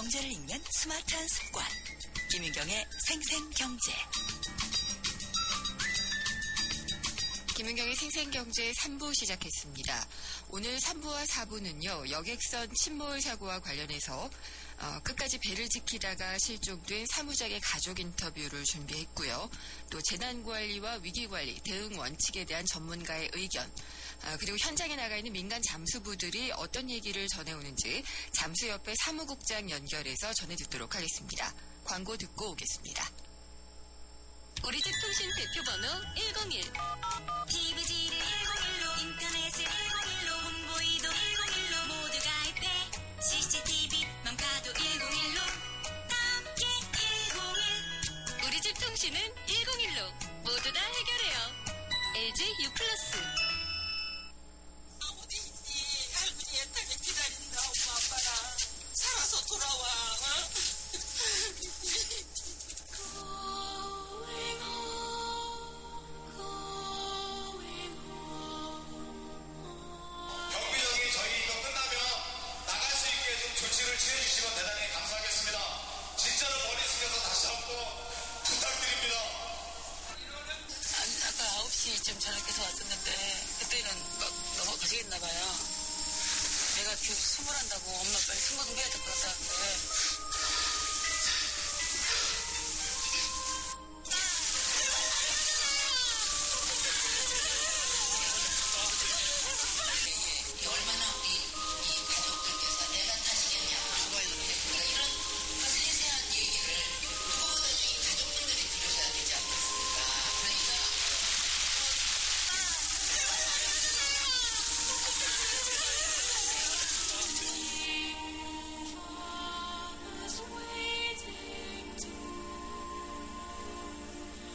경제를 읽는 스마트한 습관. 김윤경의 생생경제. 김윤경의 생생경제 3부 시작했습니다. 오늘 3부와 4부는요. 여객선 침몰 사고와 관련해서 끝까지 배를 지키다가 실종된 사무장의 가족 인터뷰를 준비했고요. 또 재난관리와 위기관리, 대응 원칙에 대한 전문가의 의견, 그리고 현장에 나가 있는 민간 잠수부들이 어떤 얘기를 전해오는지 잠수협회 사무국장 연결해서 전해듣도록 하겠습니다. 광고 듣고 오겠습니다. 우리집 통신 대표번호 101, TV지를 101로, 인터넷을 101로, 홍보이도 101로, 모두 가입해. CCTV 맘카도 101로, 함께 101. 우리집 통신은 101로 모두 다 해결해요. LG U+. 어디 있니? 할머니 애타게 기다린다. 엄마 아빠랑 살아서 돌아와. 경비정이 저희 이거 끝나면 나갈 수 있게 좀 조치를 취해주시면 대단히 감사하겠습니다. 진짜로 머리 숙여서 다시 한번 부탁드립니다. 아까 9시쯤 저녁에서 왔었는데 그때는 막 넘어가시겠나 봐요. 내가 계속 수물한다고 엄마 빨리 승모 좀 해야 될 것 같다는데. 이게 얼마나 우리 이 가족들께서 내가 타시겠냐. 이런 세세한 얘기를 누구보다 이 가족분들이 들으셔야 되지 않겠습니까?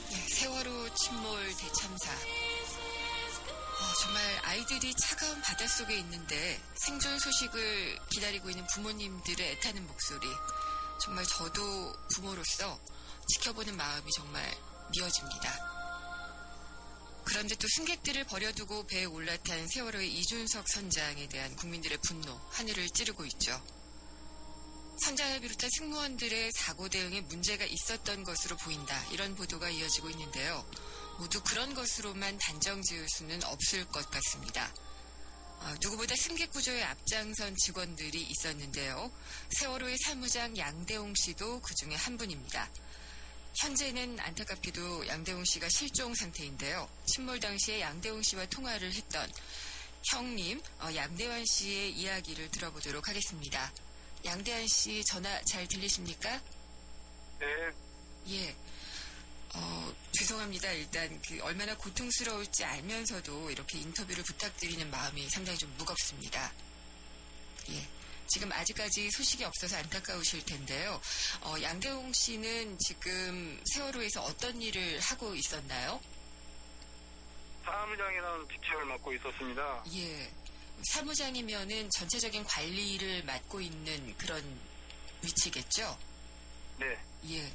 그러니까 세월호 침몰 대참사. 정말 아이들이 차가운 바닷속에 있는데 생존 소식을 기다리고 있는 부모님들의 애타는 목소리. 정말 저도 부모로서 지켜보는 마음이 정말 미어집니다. 그런데 또 승객들을 버려두고 배에 올라탄 세월호의 이준석 선장에 대한 국민들의 분노, 하늘을 찌르고 있죠. 선장을 비롯한 승무원들의 사고 대응에 문제가 있었던 것으로 보인다. 이런 보도가 이어지고 있는데요. 모두 그런 것으로만 단정 지을 수는 없을 것 같습니다. 누구보다 승객 구조에 앞장선 직원들이 있었는데요. 세월호의 사무장 양대홍 씨도 그 중에 한 분입니다. 현재는 안타깝게도 양대홍 씨가 실종 상태인데요. 침몰 당시에 양대홍 씨와 통화를 했던 형님 양대환 씨의 이야기를 들어보도록 하겠습니다. 양대환 씨 전화 잘 들리십니까? 네, 예. 죄송합니다. 일단 얼마나 고통스러울지 알면서도 이렇게 인터뷰를 부탁드리는 마음이 상당히 좀 무겁습니다. 예. 지금 아직까지 소식이 없어서 안타까우실 텐데요. 양대홍 씨는 지금 세월호에서 어떤 일을 하고 있었나요? 사무장이라는 직책을 맡고 있었습니다. 예. 사무장이면은 전체적인 관리를 맡고 있는 그런 위치겠죠? 네, 예.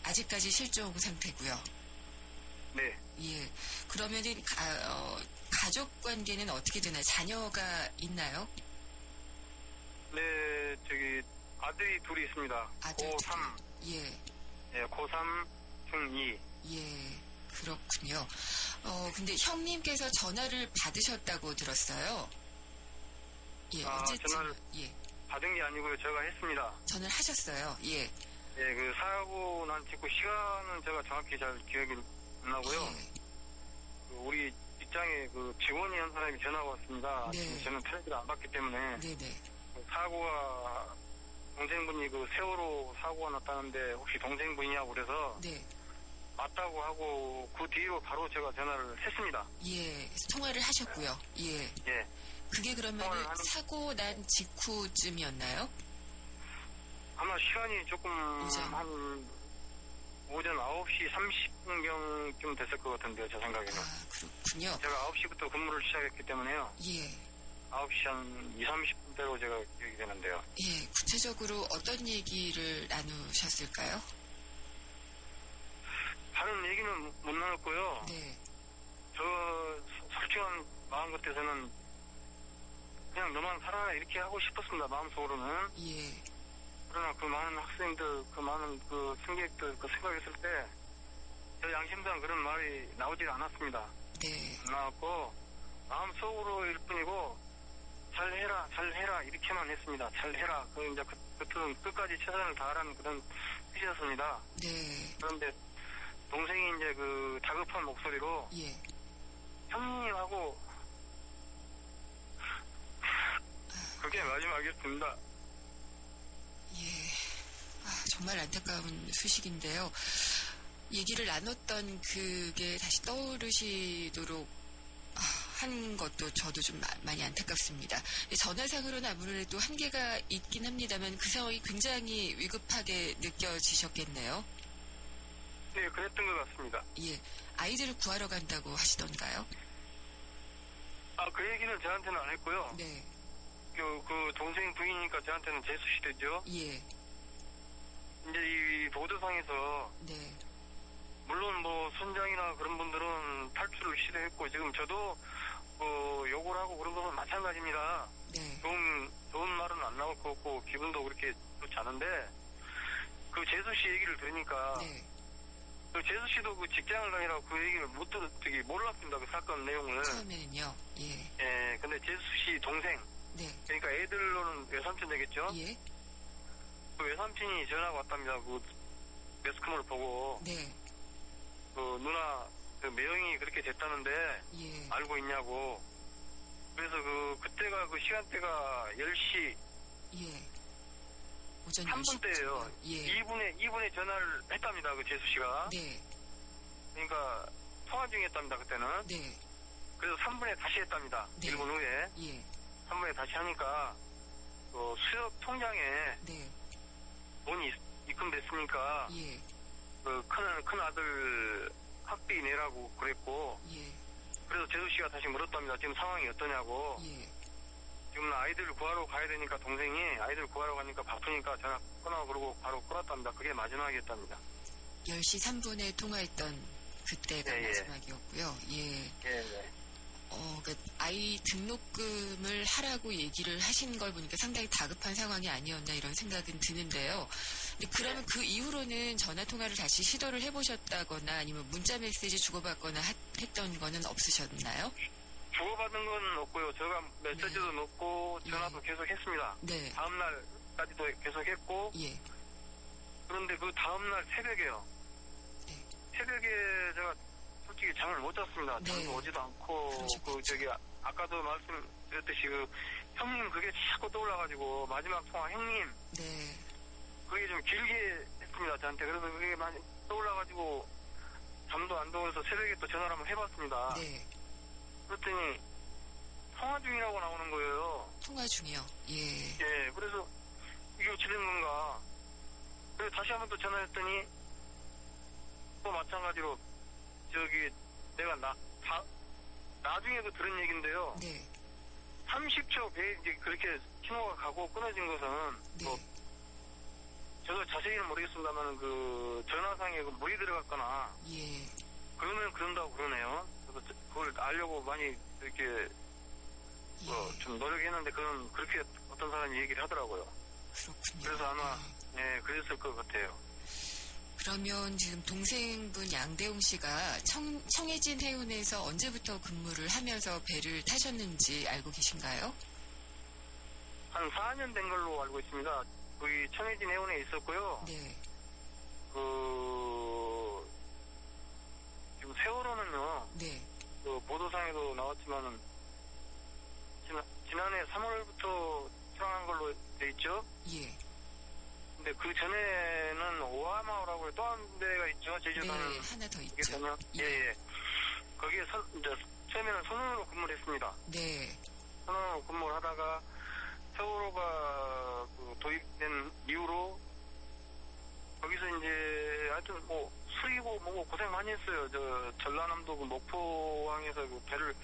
아직까지 실종 상태고요. 네. 예. 그러면은 가족 관계는 어떻게 되나요? 자녀가 있나요? 네, 아들이 둘이 있습니다. 아들 고3, 예. 예, 고3, 중2. 예. 그렇군요. 근데 형님께서 전화를 받으셨다고 들었어요. 예. 어쨌든 전화를 예. 받은 게 아니고요. 제가 했습니다. 전화를 하셨어요. 예. 예, 그 사고 난 직후 시간은 제가 정확히 잘 기억이 안 나고요. 예. 우리 직장에 그 직원이 한 사람이 전화가 왔습니다. 네. 지금 저는 텔레비를 안 봤기 때문에 네네. 그 사고가 동생분이 그 세월호 사고가 났다는데 혹시 동생분이냐고 그래서 네. 맞다고 하고 그 뒤로 바로 제가 전화를 했습니다. 예. 통화를 하셨고요. 예. 예. 그게 그러면 통화를 하는- 사고 난 직후쯤이었나요? 아마 시간이 조금 오전. 한 오전 9시 30분경쯤 됐을 것 같은데요. 제 생각에는. 그렇군요. 제가 9시부터 근무를 시작했기 때문에요. 예. 9시 한 2, 30분대로 제가 기억이 되는데요. 예. 구체적으로 어떤 얘기를 나누셨을까요? 다른 얘기는 못 나눴고요. 네. 저 솔직한 마음 같아서는 그냥 너만 살아라 이렇게 하고 싶었습니다. 마음속으로는. 예. 그러나 그 많은 학생들, 그 많은 그 승객들 그 생각했을 때, 저 양심상 그런 말이 나오질 않았습니다. 네. 안 나왔고, 마음속으로일 뿐이고, 잘해라, 이렇게만 했습니다. 잘해라. 이제 그것은 끝까지 최선을 다하라는 그런 뜻이었습니다. 네. 그런데, 동생이 이제 그 다급한 목소리로, 예. 형님하고, 그게 마지막이었습니다. 예. 정말 안타까운 소식인데요. 얘기를 나눴던 그게 다시 떠오르시도록 한 것도 저도 좀 많이 안타깝습니다. 전화상으로는 아무래도 한계가 있긴 합니다만 그 상황이 굉장히 위급하게 느껴지셨겠네요. 네, 그랬던 것 같습니다. 예. 아이들을 구하러 간다고 하시던가요? 그 얘기는 저한테는 안 했고요. 네. 그 동생 부인이니까 저한테는 재수시대죠. 예. 이제 이 보도상에서 네. 물론 뭐 선장이나 그런 분들은 탈출을 시도했고 지금 저도 욕을 하고 그런 것은 마찬가지입니다. 네. 좋은 말은 안 나올 것 같고 기분도 그렇게 좋지 않은데 그 재수 씨 얘기를 들으니까 네. 그 재수 씨도 그 직장을 다니라고 그 얘기를 몰랐습니다. 그 사건 내용을. 처음에는요. 예. 예, 근데 재수 씨 동생 네. 그러니까 애들로는 외삼촌 되겠죠. 예. 그 외삼촌이 전화가 왔답니다. 그 매스컴을 보고 네. 그 누나 그 매형이 그렇게 됐다는데 예. 알고 있냐고. 그래서 그때가 그 시간대가 10시 예. 오전 3분 때예요. 예. 2분에 전화를 했답니다. 그 재수 씨가. 네. 그러니까 통화 중이었답니다. 그때는. 네. 그래서 3분에 다시 했답니다. 네. 1분 후에. 예. 3분에 다시 하니까 수협 통장에 네. 돈이 입금됐으니까 예. 그 큰 아들 학비 내라고 그랬고 예. 그래서 재수 씨가 다시 물었답니다. 지금 상황이 어떠냐고. 예. 지금 아이들을 구하러 가야 되니까 동생이 아이들 구하러 가니까 바쁘니까 전화 끊어 그러고 바로 끊었답니다. 그게 마지막이었답니다. 10시 3분에 통화했던 그때가 예, 예. 마지막이었고요. 예. 예. 아이 등록금을 하라고 얘기를 하신 걸 보니까 상당히 다급한 상황이 아니었나 이런 생각은 드는데요. 근데 그러면 그 이후로는 전화 통화를 다시 시도를 해보셨다거나 아니면 문자 메시지 주고받거나 했던 거는 없으셨나요? 주고받은 건 없고요. 제가 메시지도 네. 넣고 전화도 계속 했습니다. 네. 다음날까지도 계속 했고 예. 그런데 그 다음날 새벽에요. 네. 새벽에 제가 솔직히 잠을 못 잤습니다. 네. 잠도 오지도 않고 그러셨겠죠. 아까도 말씀드렸듯이 형님 그게 자꾸 떠올라가지고 마지막 통화 형님 네. 그게 좀 길게 했습니다. 저한테. 그래서 그게 많이 떠올라가지고 잠도 안 들어서 새벽에 또 전화를 한번 해봤습니다. 네. 그랬더니 통화 중이라고 나오는 거예요. 통화 중이요. 예. 예, 그래서 이게 어찌 된 건가. 그래서 다시 한번 또 전화했더니 또 마찬가지로 내가 나중에도 들은 얘기인데요. 네. 30초 배에 이제 그렇게 신호가 가고 끊어진 것은 네. 저도 자세히는 모르겠습니다만 그 전화상에 물이 들어갔거나 예. 그러면 그런다고 그러네요. 그래서 그걸 알려고 많이 이렇게 예. 좀 노력했는데 그렇게 어떤 사람이 얘기를 하더라고요. 그렇군요. 그래서 아마 예. 그랬을 것 같아요. 그러면 지금 동생분 양대웅 씨가 청해진 해운에서 언제부터 근무를 하면서 배를 타셨는지 알고 계신가요? 한 4년 된 걸로 알고 있습니다. 거기 청해진 해운에 있었고요. 네. 지금 세월호는요. 네. 보도상에도 나왔지만은 지난해 3월부터 출항한 걸로 돼 있죠. 예. 근데 그 전에는 오하마오라고 또 한 데가 있죠. 제주도는 네, 하나 더 있죠. 있거든요. 예. 거기에 이제 처음에는 선원으로 근무를 했습니다. 네. 선원으로 근무를 하다가 세월호가 도입된 이후로 거기서 이제 하여튼 수리고 뭐고 고생 많이 했어요. 전라남도 목포항에서 배를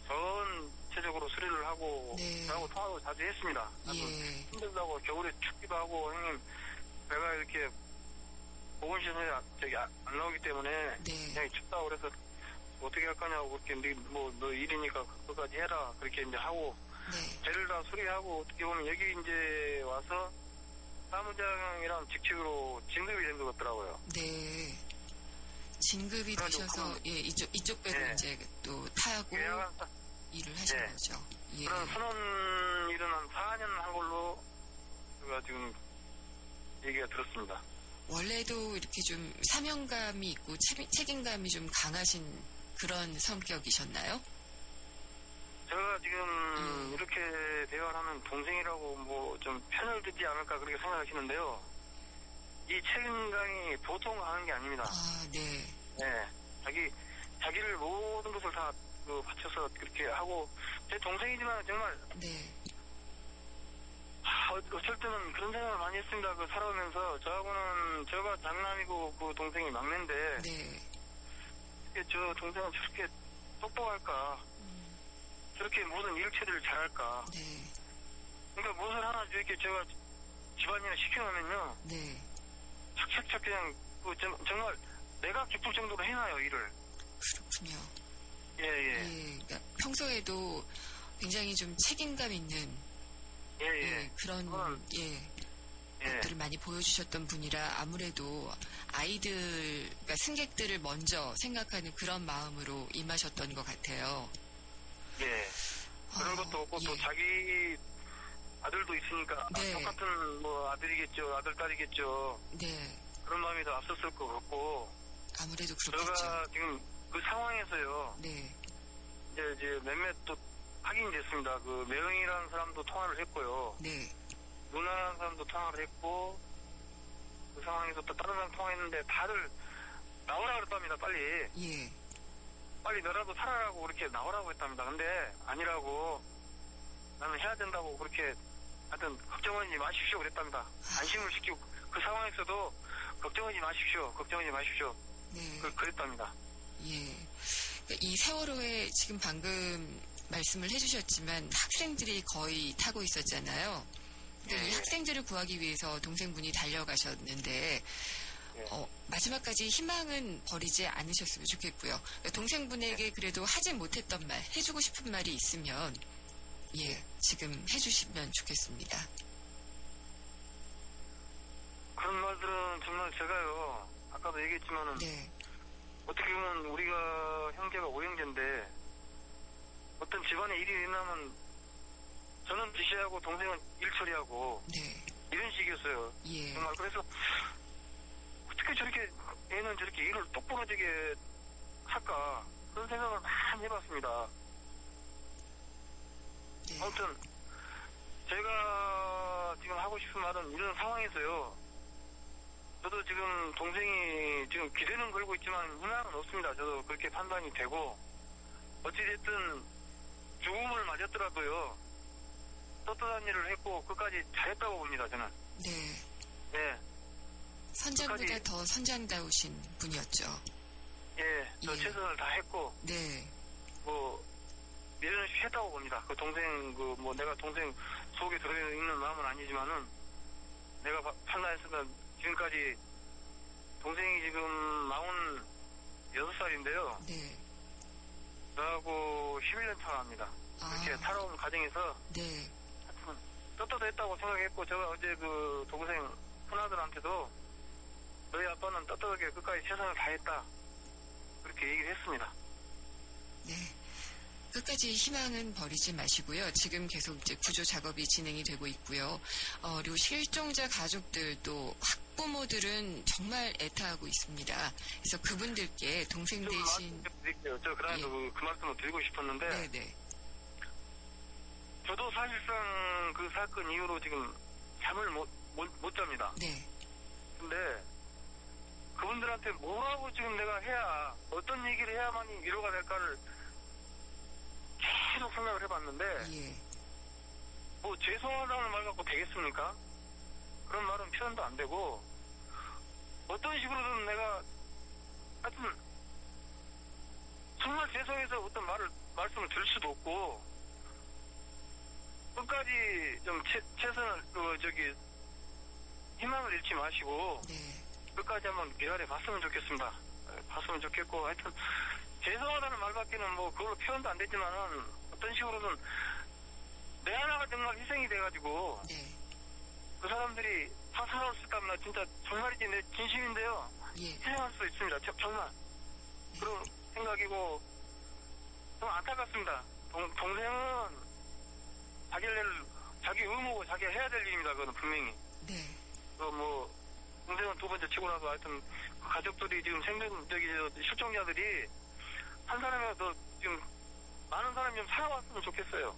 전체적으로 수리를 하고 네. 저하고 통화도 자주 했습니다. 예. 힘들다고 겨울에 춥기도 하고 형님 배가 이렇게 보건시설에 안 나오기 때문에 네. 그냥 춥다고 그래서 어떻게 할 거냐고 그렇게 너 일이니까 그거까지 해라 그렇게 이제 하고 네. 배를 다 수리하고 어떻게 보면 여기 이제 와서 사무장이랑 직책으로 진급이 된 것 같더라고요. 네. 진급이 그래가지고 되셔서, 예, 이쪽 배로 예. 이제 또 타고 계약한 일을 하신 예. 거죠. 예. 그런 선언 일은 한 4년 한 걸로 제가 지금 얘기가 들었습니다. 원래도 이렇게 좀 사명감이 있고 책임감이 좀 강하신 그런 성격이셨나요? 제가 지금 이렇게 대화를 하면 동생이라고 뭐 좀 편을 듣지 않을까 그렇게 생각하시는데요. 이 책임감이 보통 하는 게 아닙니다. 아, 네. 네. 자기를 모든 것을 다 바쳐서 그렇게 하고, 제 동생이지만 정말, 네. 어쩔 때는 그런 생각을 많이 했습니다. 살아오면서. 저하고는, 저가 장남이고 그 동생이 막내인데, 네. 저 동생은 저렇게 똑똑할까? 저렇게 모든 일체들을 잘할까? 네. 그러니까 무엇을 하나 이렇게 제가 집안일을 시켜놓으면요, 네. 착착착 그냥, 정말 내가 기쁠 정도로 해놔요, 일을. 그렇군요. 예, 예. 예. 그러니까 평소에도 굉장히 좀 책임감 있는 예, 예. 그런 예. 예. 것들을 많이 보여주셨던 분이라 아무래도 아이들, 그러니까 승객들을 먼저 생각하는 그런 마음으로 임하셨던 것 같아요. 예. 그런 것도 없고, 또 예. 자기 아들도 있으니까, 네. 똑같은 뭐 아들이겠죠, 아들, 딸이겠죠. 네. 그런 마음이 더 앞섰을 것 같고, 아무래도 그렇겠죠. 제가 지금 그 상황에서요, 네. 이제 몇몇 또 확인이 됐습니다. 그 매형이라는 사람도 통화를 했고요. 네. 누나라는 사람도 통화를 했고, 그 상황에서 또 다른 사람 통화했는데 다들 나오라 그랬답니다, 빨리. 예. 빨리 너라도 살아라고 그렇게 나오라고 했답니다. 근데 아니라고, 나는 해야 된다고 그렇게 하여튼 걱정하지 마십시오 그랬답니다. 안심을 시키고 그 상황에서도 걱정하지 마십시오 네. 그랬답니다. 예. 그러니까 이 세월호에 지금 방금 말씀을 해주셨지만 학생들이 거의 타고 있었잖아요. 근데 예. 이 학생들을 구하기 위해서 동생분이 달려가셨는데 예. 마지막까지 희망은 버리지 않으셨으면 좋겠고요. 그러니까 동생분에게 그래도 하지 못했던 말, 해주고 싶은 말이 있으면 예, 지금 해주시면 좋겠습니다. 그런 말들은 정말 제가요, 아까도 얘기했지만은 네. 어떻게 보면 우리가 형제가 5형제인데 어떤 집안에 일이 일어나면 저는 지시하고 동생은 일 처리하고 네. 이런 식이었어요. 예. 정말 그래서 어떻게 저렇게 애는 저렇게 일을 똑부러지게 할까 그런 생각을 많이 해봤습니다. 네. 아무튼 제가 지금 하고 싶은 말은 이런 상황에서요. 저도 지금 동생이 지금 기대는 걸고 있지만 희망은 없습니다. 저도 그렇게 판단이 되고 어찌됐든 죽음을 맞았더라도요. 떳떳한 일을 했고 끝까지 잘했다고 봅니다. 저는. 네. 네. 선장보다 끝까지- 더 선장다우신 분이었죠. 예. 저 예. 최선을 다했고 네. 뭐 미련을 했다고 봅니다. 그 동생 내가 동생 속에 들어있는 마음은 아니지만은 내가 판단했으면 지금까지 동생이 지금 46살인데요. 네. 저하고 11년 차입니다. 이렇게 살아온 과정에서 네. 하여튼 떳떳했다고 생각했고 제가 어제 그 동생 큰아들한테도 너희 아빠는 떳떳하게 끝까지 최선을 다했다. 그렇게 얘기를 했습니다. 네. 끝까지 희망은 버리지 마시고요. 지금 계속 이제 구조 작업이 진행이 되고 있고요. 그리고 실종자 가족들도 학부모들은 정말 애타하고 있습니다. 그래서 그분들께 동생 좀 대신 말씀드릴게요. 저 그러면서 그 말씀을 드리고 싶었는데 네네. 저도 사실상 그 사건 이후로 지금 잠을 못 잡니다. 네. 근데 그분들한테 뭐라고 지금 내가 해야 어떤 얘기를 해야만이 위로가 될까를 계속 생각을 해봤는데 예. 뭐 죄송하다는 말 갖고 되겠습니까? 그런 말은 표현도 안 되고 어떤 식으로든 내가 하여튼 정말 죄송해서 어떤 말씀을 드릴 수도 없고 끝까지 좀 최선을 희망을 잃지 마시고 네. 끝까지 한번 기다려 봤으면 좋겠습니다. 봤으면 좋겠고 하여튼 죄송하다는 말밖에는 뭐 그걸로 표현도 안 되지만은 어떤 식으로든 내 하나가 정말 희생이 돼가지고 네. 그 사람들이 살아왔을까 진짜 정말이지 내 진심인데요. 예. 희생할 수 있습니다. 정말 그런 생각이고 정말 안타깝습니다. 동생은 자기 의무고 자기가 해야 될 일입니다. 그거는 분명히. 네. 동생은 두 번째 치고 나서 하여튼 그 가족들이 지금 실종자들이 한 사람이라도 지금 많은 사람이 좀 살아왔으면 좋겠어요.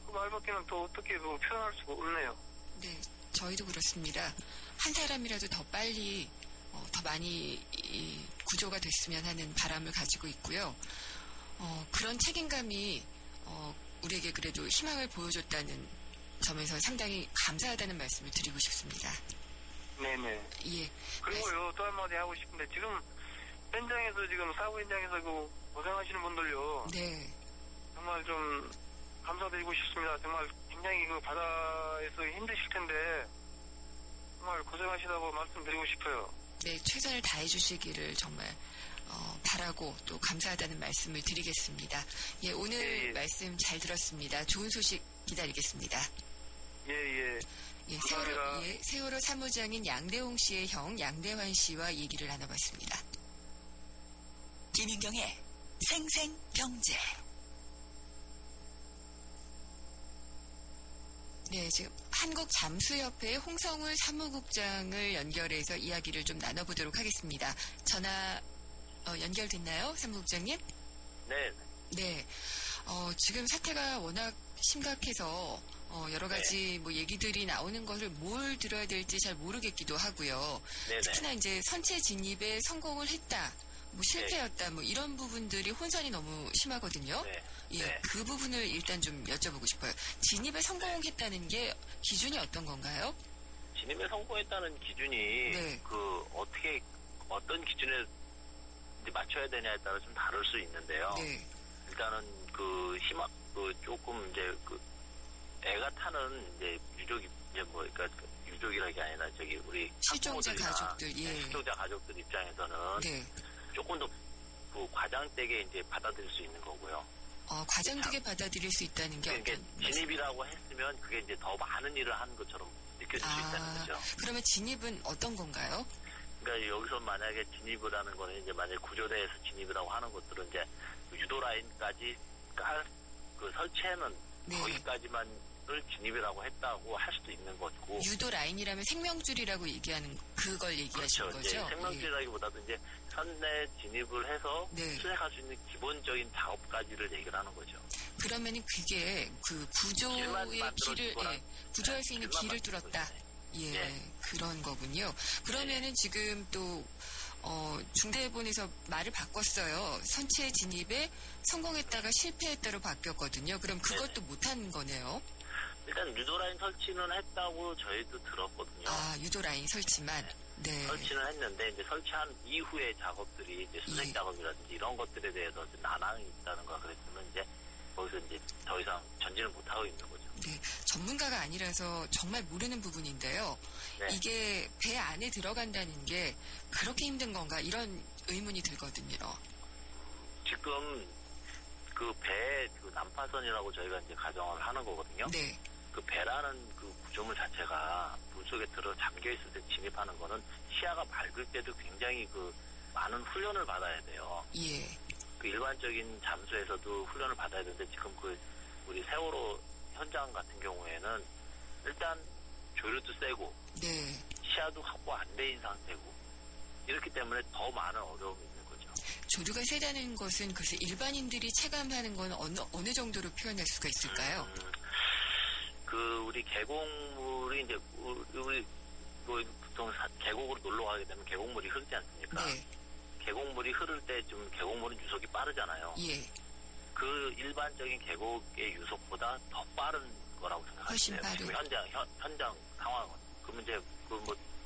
그 말밖에는 또 어떻게 표현할 수가 없네요. 네. 저희도 그렇습니다. 한 사람이라도 더 빨리 더 많이 구조가 됐으면 하는 바람을 가지고 있고요. 그런 책임감이 우리에게 그래도 희망을 보여줬다는 점에서 상당히 감사하다는 말씀을 드리고 싶습니다. 네네. 예. 그리고요, 또 한마디 하고 싶은데, 지금 현장에서, 지금 사고 현장에서 고생하시는 분들요. 네. 정말 좀 감사드리고 싶습니다. 정말 굉장히 바다에서 힘드실 텐데, 정말 고생하시다고 말씀드리고 싶어요. 네, 최선을 다해 주시기를 정말 바라고 또 감사하다는 말씀을 드리겠습니다. 예, 오늘 예. 말씀 잘 들었습니다. 좋은 소식 기다리겠습니다. 예. 예, 감사합니다. 세월호 사무장인 양대홍 씨의 형 양대환 씨와 얘기를 나눠봤습니다. 김윤경의 생생경제. 네, 지금 한국잠수협회 홍성울 사무국장을 연결해서 이야기를 좀 나눠보도록 하겠습니다. 전화 연결됐나요, 사무국장님? 네. 네. 지금 사태가 워낙 심각해서 여러 가지 얘기들이 나오는 것을 뭘 들어야 될지 잘 모르겠기도 하고요. 네네. 특히나 이제 선체 진입에 성공을 했다, 실패였다, 이런 부분들이 혼선이 너무 심하거든요. 네. 예, 네. 그 부분을 일단 좀 여쭤보고 싶어요. 진입에 성공했다는 게 기준이 어떤 건가요? 진입에 성공했다는 기준이 네. 어떤 기준에 이제 맞춰야 되냐에 따라 좀 다를 수 있는데요. 네. 일단은 조금 이제 애가 타는 이제 유족이 그러니까 유족이라는 게 아니라 우리 실종자 학부모들이나 가족들, 예. 실종자 가족들 입장에서는 네. 조금 더 과장되게 이제 받아들일 수 있는 거고요. 과장되게 받아들일 수 있다는 게 그러니까 어떤 진입이라고 했으면 그게 이제 더 많은 일을 한 것처럼 느껴질 수 있다는 거죠. 그러면 진입은 어떤 건가요? 그러니까 여기서 만약에 진입을 하는 거는 이제 만약에 구조대에서 진입이라고 하는 것들은 이제 유도 라인까지 설치해는 네. 거기까지만을 진입이라고 했다고 할 수도 있는 거고. 유도 라인이라면 생명줄이라고 얘기하는 그걸 얘기하시는 그렇죠. 이제 거죠? 생명줄이라기보다도 이제 선내 진입을 해서 네. 수행할 수 있는 기본적인 작업까지를 얘기를 하는 거죠. 그러면은 그게 그 구조의 길을 구조할 수 있는 길을 뚫었다. 예, 네. 그런 거군요. 그러면은 지금 또 중대본에서 말을 바꿨어요. 선체 진입에 성공했다가 실패했다로 바뀌었거든요. 그럼 그것도 못한 거네요. 일단 유도라인 설치는 했다고 저희도 들었거든요. 유도 라인 설치만. 네. 설치는 했는데 이제 설치한 이후의 작업들이 이제 수색 작업이라든지 이런 것들에 대해서 난항이 있다는 거 그랬으면 이제 거기서 이제 더 이상 전진을 못 하고 있는 거죠. 네, 전문가가 아니라서 정말 모르는 부분인데요. 네. 이게 배 안에 들어간다는 게 그렇게 힘든 건가 이런 의문이 들거든요. 지금 그 배 난파선이라고 저희가 이제 가정을 하는 거거든요. 네. 그 배라는 그 구조물 자체가 물속에 들어 잠겨 있을 때 진입하는 거는 시야가 맑을 때도 굉장히 많은 훈련을 받아야 돼요. 예. 그 일반적인 잠수에서도 훈련을 받아야 되는데 지금 우리 세월호 현장 같은 경우에는 일단 조류도 세고 네. 시야도 확보 안 돼인 상태고 이렇기 때문에 더 많은 어려움이 있는 거죠. 조류가 세다는 것은 글쎄 일반인들이 체감하는 건 어느 정도로 표현할 수가 있을까요? 우리 계곡물이 이제 우리 보통 계곡으로 놀러 가게 되면 계곡물이 흐르지 않습니까? 네. 계곡물이 흐를 때 좀 계곡물은 유속이 빠르잖아요. 예. 그 일반적인 계곡의 유속보다 더 빠른 거라고 훨씬 생각하시면 돼요. 지금 현장 상황은. 그러면 이제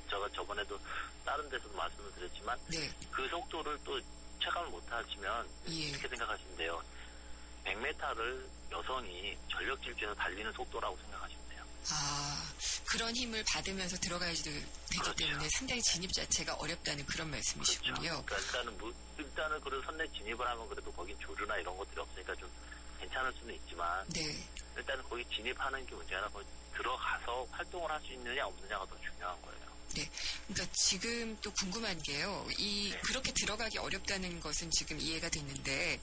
제가 저번에도 다른 데서도 말씀을 드렸지만 네. 그 속도를 또 체감을 못 하시면 예. 이렇게 생각하시면 돼요. 100m를 여성이 전력 질주해서 달리는 속도라고 생각하시면 돼요. 그런 힘을 받으면서 들어가야지 되기 그렇죠. 때문에 상당히 진입 자체가 어렵다는 그런 말씀이시군요. 그렇죠. 그러니까 일단은 그래도 선내 진입을 하면 그래도 거긴 조류나 이런 것들이 없으니까 좀 괜찮을 수는 있지만 네. 일단 거기 진입하는 게 문제가 아니라 거기 들어가서 활동을 할 수 있느냐 없느냐가 더 중요한 거예요. 네. 그러니까 지금 또 궁금한 게요. 네. 그렇게 들어가기 어렵다는 것은 지금 이해가 됐는데,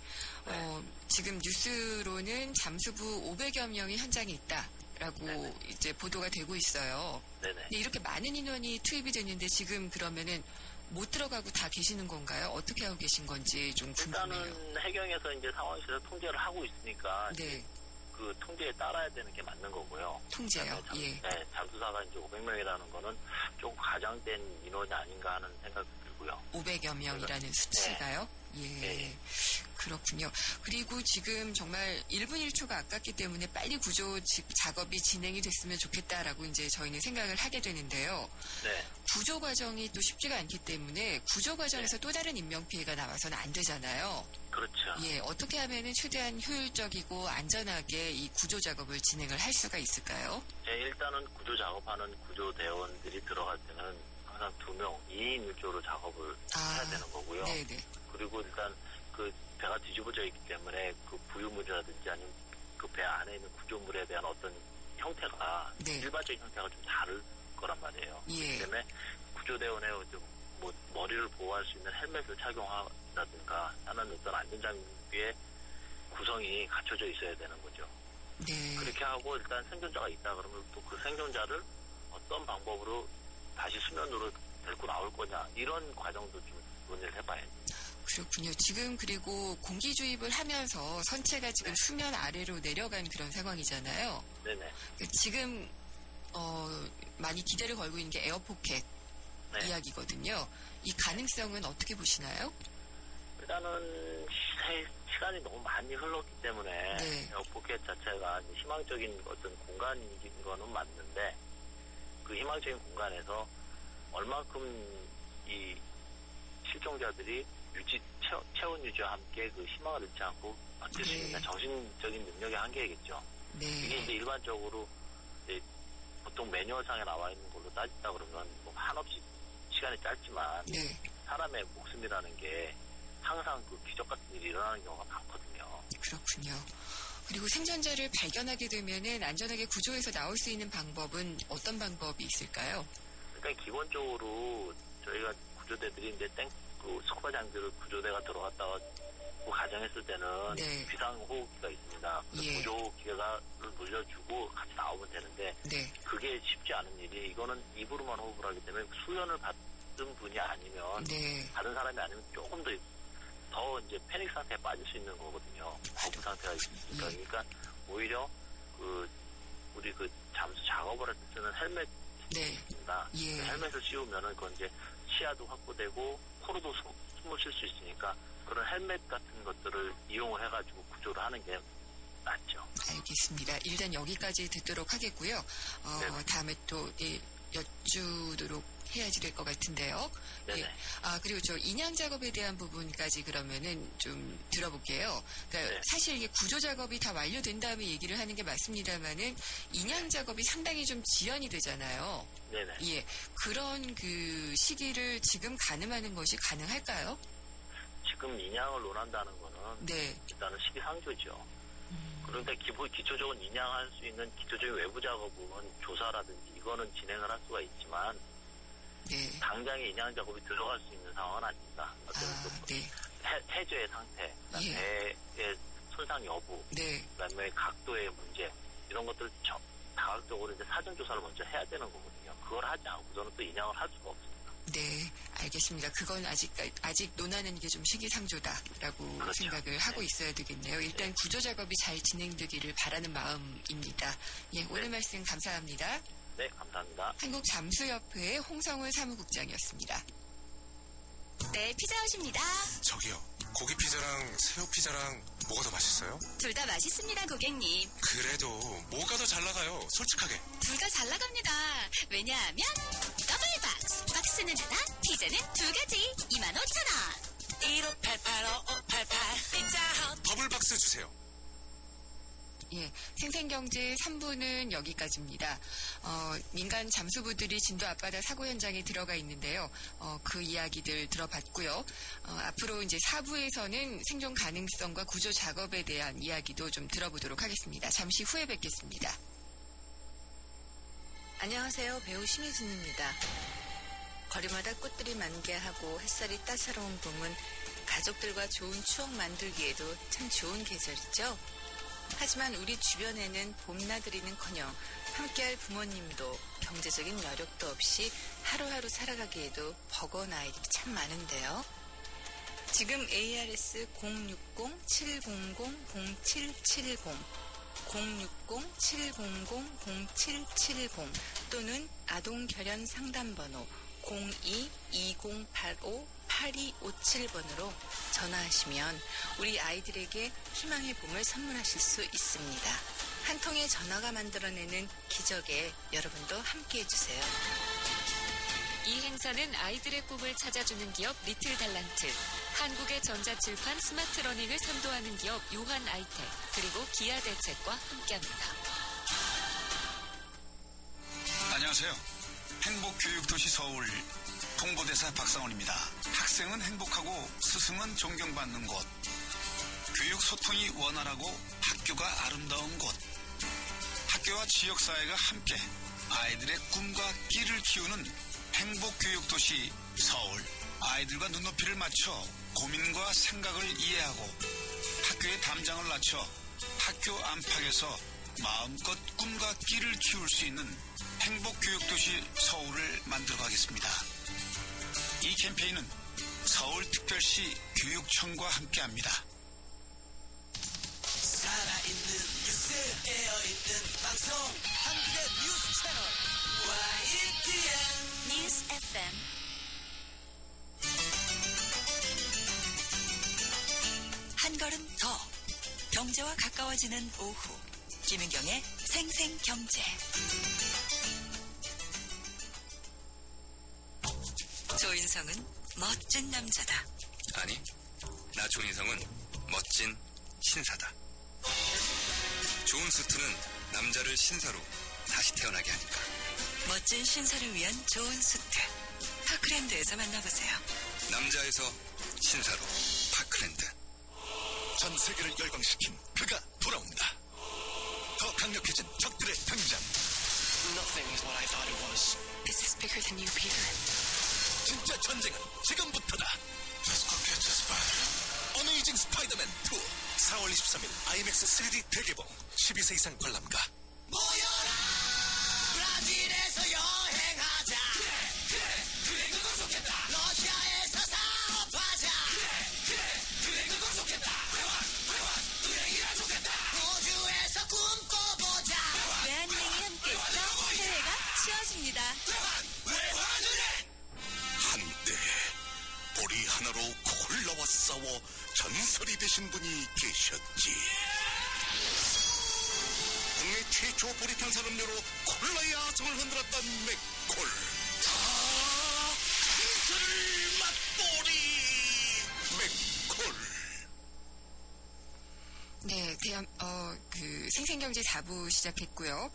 지금 뉴스로는 잠수부 500여 명이 현장에 있다라고 네네. 이제 보도가 되고 있어요. 네네. 근데 이렇게 많은 인원이 투입이 됐는데 지금 그러면은 못 들어가고 다 계시는 건가요? 어떻게 하고 계신 건지 좀 궁금해요. 일단은 해경에서 이제 상황에서 통제를 하고 있으니까 네. 그 통제에 따라야 되는 게 맞는 거고요. 통제요. 그다음에 예. 네, 잠수사가 이제 500명이라는 거는 조금 과장된 인원이 아닌가 하는 생각이 들고요. 500여 명이라는 수치가요? 예. 네. 그렇군요. 그리고 지금 정말 1분 1초가 아깝기 때문에 빨리 구조 작업이 진행이 됐으면 좋겠다라고 이제 저희는 생각을 하게 되는데요. 네. 구조 과정이 또 쉽지가 않기 때문에 구조 과정에서 또 다른 인명 피해가 나와서는 안 되잖아요. 그렇죠. 예, 어떻게 하면은 최대한 효율적이고 안전하게 이 구조 작업을 진행을 할 수가 있을까요? 네, 일단은 구조 작업하는 구조대원들이 들어갈 때는 항상 2명, 2인 1조로 작업을 해야 되는 거고요. 네네. 그리고 일단 그 배가 뒤집어져 있기 때문에 그 부유물이라든지 아니면 그 배 안에 있는 구조물에 대한 어떤 형태가 네. 일반적인 형태가 좀 다를 거란 말이에요. 예. 그렇기 때문에 구조대원의 뭐 머리를 보호할 수 있는 헬멧을 착용하라든가 하는 어떤 안전장비의 구성이 갖춰져 있어야 되는 거죠. 네. 그렇게 하고 일단 생존자가 있다 그러면 또 그 생존자를 어떤 방법으로 다시 수면으로 데리고 나올 거냐 이런 과정도 좀 논의를 해봐야죠. 그렇군요. 지금 그리고 공기 주입을 하면서 선체가 지금 수면 아래로 내려간 그런 상황이잖아요. 네네. 지금 많이 기대를 걸고 있는 게 에어포켓 네. 이야기거든요. 이 가능성은 어떻게 보시나요? 일단은 시간이 너무 많이 흘렀기 때문에 네. 포켓 자체가 희망적인 어떤 공간인 거는 맞는데 그 희망적인 공간에서 얼만큼 이 실종자들이 체온 유지와 함께 그 희망을 잃지 않고 버틸 수 네. 있는 정신적인 능력의 한계겠죠. 이게 네. 이제 일반적으로 이제 보통 매뉴얼상에 나와 있는 걸로 따진다 그러면 뭐 한없이 시간이 짧지만 네. 사람의 목숨이라는 게 항상 그 기적 같은 일이 일어나는 경우가 많거든요. 그렇군요. 그리고 생존자를 발견하게 되면은 안전하게 구조해서 나올 수 있는 방법은 어떤 방법이 있을까요? 그러니까 기본적으로 저희가 구조대들이 이제 그 스쿠버 장비를 구조대가 들어갔다가 그 가정했을 때는 네. 비상호흡기가 있습니다. 그 예. 구조호흡기를 물려주고 같이 나오면 되는데 네. 그게 쉽지 않은 일이 이거는 입으로만 호흡을 하기 때문에 수연을 받은 분이 아니면 네. 다른 사람이 아니면 조금 더 이제 패닉 상태에 빠질 수 있는 거거든요. 거부 상태가 있으니까. 예. 그러니까 오히려 우리 잠수 작업을 할 때 쓰는 헬멧입니다. 네. 예. 그 헬멧을 씌우면은 그건 이제 시야도 확보되고 코로도 숨을 쉴 수 있으니까 그런 헬멧 같은 것들을 이용을 해가지고 구조를 하는 게 낫죠. 알겠습니다. 일단 여기까지 듣도록 하겠고요. 네네. 다음에 또 여쭈도록 해야지 될 것 같은데요. 네네. 예. 그리고 저 인양 작업에 대한 부분까지 그러면은 좀 들어볼게요. 그러니까 네. 사실 이게 구조 작업이 다 완료된 다음에 얘기를 하는 게 맞습니다만은 인양 작업이 상당히 좀 지연이 되잖아요. 네네. 예. 그런 그 시기를 지금 가늠하는 것이 가능할까요? 지금 인양을 논한다는 거는 네. 일단은 시기상조죠. 그러니까 기초적으로 인양할 수 있는 기초적인 외부 작업은 조사라든지 이거는 진행을 할 수가 있지만 네. 당장에 인양 작업이 들어갈 수 있는 상황은 아닙니다. 어떤 네. 해저의 상태, 예. 배의 손상 여부, 네. 그다음에 각도의 문제 이런 것들 다각적으로 이제 사전 조사를 먼저 해야 되는 거거든요. 그걸 하지 않고서는 또 인양을 할 수가 없습니다. 네, 알겠습니다. 그건 아직 논하는 게 좀 시기상조다라고 그렇죠. 생각을 하고 네. 있어야 되겠네요. 일단 네. 구조 작업이 잘 진행되기를 바라는 마음입니다. 예, 오늘 네. 말씀 감사합니다. 네, 감사합니다. 한국잠수협회 홍성훈 사무국장이었습니다. 네, 피자헛입니다. 저기요, 고기 피자랑 새우 피자랑 뭐가 더 맛있어요? 둘 다 맛있습니다, 고객님. 그래도 뭐가 더 잘 나가요? 솔직하게. 둘 다 잘 나갑니다. 왜냐하면 더블 박스. 박스는 하나, 피자는 두 가지. 25,000원. 1588-5588 피자헛 더블 박스 주세요. 예, 생생경제 3부는 여기까지입니다. 민간 잠수부들이 진도 앞바다 사고 현장에 들어가 있는데요. 그 이야기들 들어봤고요. 앞으로 이제 4부에서는 생존 가능성과 구조 작업에 대한 이야기도 좀 들어보도록 하겠습니다. 잠시 후에 뵙겠습니다. 안녕하세요. 배우 심희진입니다. 거리마다 꽃들이 만개하고 햇살이 따사로운 봄은 가족들과 좋은 추억 만들기에도 참 좋은 계절이죠. 하지만 우리 주변에는 봄나들이는커녕 함께할 부모님도 경제적인 여력도 없이 하루하루 살아가기에도 버거운 아이들이 참 많은데요. 지금 ARS 060-700-0770 060-700-0770 또는 아동결연 상담번호 02-2085-8257번으로 전화하시면 우리 아이들에게 희망의 봄을 선물하실 수 있습니다. 한 통의 전화가 만들어내는 기적에 여러분도 함께해 주세요. 이 행사는 아이들의 꿈을 찾아주는 기업 리틀 달란트, 한국의 전자칠판 스마트러닝을 선도하는 기업 요한 아이텍, 그리고 기아 대책과 함께합니다. 안녕하세요. 행복교육도시 서울 홍보대사 박상원입니다. 학생은 행복하고 스승은 존경받는 곳, 교육 소통이 원활하고 학교가 아름다운 곳, 학교와 지역사회가 함께 아이들의 꿈과 끼를 키우는 행복교육도시 서울. 아이들과 눈높이를 맞춰 고민과 생각을 이해하고 학교의 담장을 낮춰 학교 안팎에서 마음껏 꿈과 끼를 키울 수 있는 행복교육도시 서울을 만들어가겠습니다. 이 캠페인은 서울특별시 교육청과 함께합니다. 살아있는 뉴스, 깨어있는 방송, 한국의 뉴스 채널 YTN 뉴스 FM. 한 걸음 더 경제와 가까워지는 오후, 김윤경의 생생경제. 조인성은 멋진 남자다. 아니, 나 조인성은 멋진 신사다. 좋은 수트는 남자를 신사로 다시 태어나게 하니까. 멋진 신사를 위한 좋은 수트. 파크랜드에서 만나보세요. 남자에서 신사로 파크랜드. 전 세계를 열광시킨 그가 돌아온다. 더 강력해진 적들의 등장. Nothing is what I thought it was. This is bigger than you, Peter. 진짜 전쟁은 지금부터다. Let's go get the spider. 어메이징 스파이더맨 2 4월 23일 IMAX 3D 대개봉. 12세 이상 관람가. 모여라 브라질에서 여행하자. 그래 그건 좋겠다. 러시아에서 사업하자. 그래 그건 좋겠다. 은행이라 좋겠다. 호주에서 꿈꿔보자. 외환은행이 함께해서 해외가 치워집니다. 외환은행. 한때 머리 하나로 콜라와 싸워 전설이 되신 분이 계셨지. 국내 최초 보리탄 산업료로 콜라의 아성을 흔들었던 맥콜. 전설을 맛보리 맥콜. 네, 생생경제 4부 시작했고요.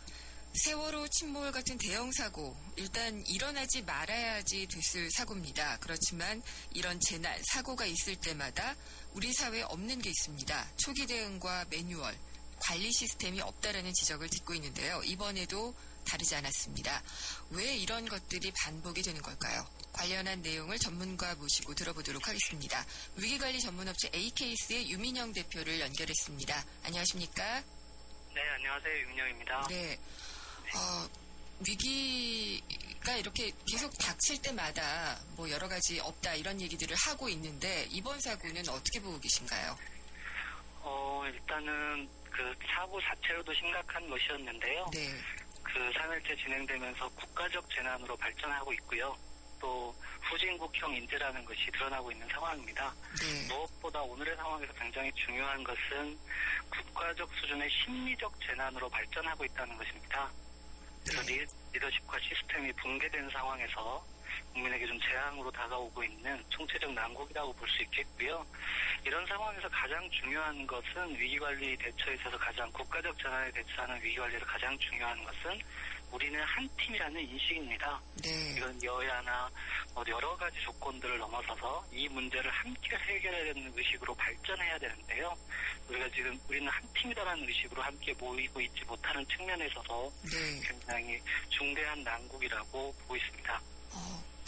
세월호 침몰 같은 대형 사고, 일단 일어나지 말아야지 됐을 사고입니다. 그렇지만 이런 재난, 사고가 있을 때마다 우리 사회에 없는 게 있습니다. 초기 대응과 매뉴얼, 관리 시스템이 없다라는 지적을 듣고 있는데요. 이번에도 다르지 않았습니다. 왜 이런 것들이 반복이 되는 걸까요? 관련한 내용을 전문가 모시고 들어보도록 하겠습니다. 위기관리 전문업체 A케이스의 유민영 대표를 연결했습니다. 안녕하십니까? 네, 안녕하세요. 유민영입니다. 네. 위기가 이렇게 계속 닥칠 때마다 뭐 여러 가지 없다 이런 얘기들을 하고 있는데 이번 사고는 어떻게 보고 계신가요? 일단은 그 사고 자체로도 심각한 것이었는데요. 네. 그 3일째 진행되면서 국가적 재난으로 발전하고 있고요. 또 후진국형 인재라는 것이 드러나고 있는 상황입니다. 네. 무엇보다 오늘의 상황에서 굉장히 중요한 것은 국가적 수준의 심리적 재난으로 발전하고 있다는 것입니다. 그래서 리더십과 시스템이 붕괴된 상황에서 국민에게 좀 재앙으로 다가오고 있는 총체적 난국이라고 볼 수 있겠고요. 이런 상황에서 가장 중요한 것은 위기관리 대처에 있어서 가장 국가적 전환에 대처하는 위기관리에서 가장 중요한 것은 우리는 한 팀이라는 인식입니다. 네. 이건 여야나 여러 가지 조건들을 넘어서서 이 문제를 함께 해결해야 되는 의식으로 발전해야 되는데요. 우리는 한 팀이다라는 의식으로 함께 모이고 있지 못하는 측면에 있어서 네. 굉장히 중대한 난국이라고 보고 있습니다.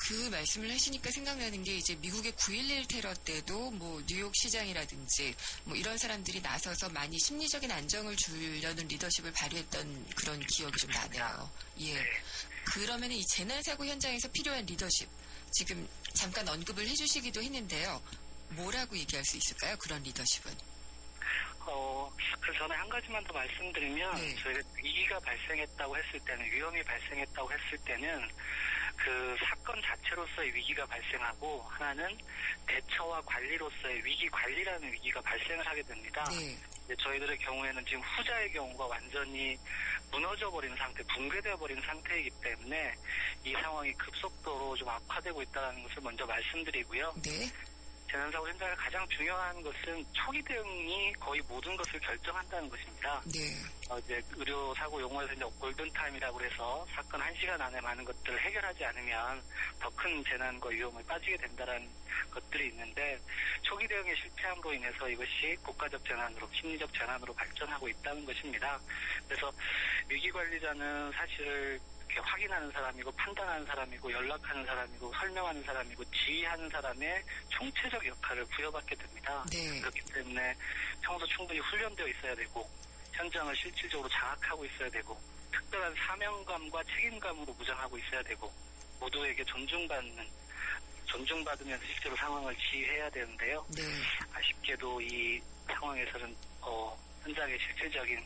그 말씀을 하시니까 생각나는 게 이제 미국의 9.11 테러 때도 뭐 뉴욕 시장이라든지 뭐 이런 사람들이 나서서 많이 심리적인 안정을 주려는 리더십을 발휘했던 그런 기억이 좀 나네요. 예. 그러면 이 재난사고 현장에서 필요한 리더십, 지금 잠깐 언급을 해주시기도 했는데요. 뭐라고 얘기할 수 있을까요? 그런 리더십은? 그 전에 한 가지만 더 말씀드리면, 네. 저희가 위기가 발생했다고 했을 때는, 위험이 발생했다고 했을 때는, 그 사건 자체로서의 위기가 발생하고, 하나는 대처와 관리로서의 위기 관리라는 위기가 발생을 하게 됩니다. 네. 저희들의 경우에는 지금 후자의 경우가 완전히 무너져버린 상태, 붕괴되어버린 상태이기 때문에 이 상황이 급속도로 좀 악화되고 있다는 것을 먼저 말씀드리고요. 네. 재난사고 현장에 가장 중요한 것은 초기 대응이 거의 모든 것을 결정한다는 것입니다. 네. 이제 의료사고 용어에서 이제 골든타임이라고 해서 사건 1시간 안에 많은 것들을 해결하지 않으면 더 큰 재난과 위험에 빠지게 된다는 것들이 있는데, 초기 대응의 실패함으로 인해서 이것이 국가적 재난으로, 심리적 재난으로 발전하고 있다는 것입니다. 그래서 위기관리자는 사실 이렇게 확인하는 사람이고, 판단하는 사람이고, 연락하는 사람이고, 설명하는 사람이고, 지휘하는 사람의 총체적 역할을 부여받게 됩니다. 네. 그렇기 때문에 평소 충분히 훈련되어 있어야 되고, 현장을 실질적으로 장악하고 있어야 되고, 특별한 사명감과 책임감으로 무장하고 있어야 되고, 모두에게 존중받으면서 실제로 상황을 지휘해야 되는데요. 네. 아쉽게도 이 상황에서는 현장의 실질적인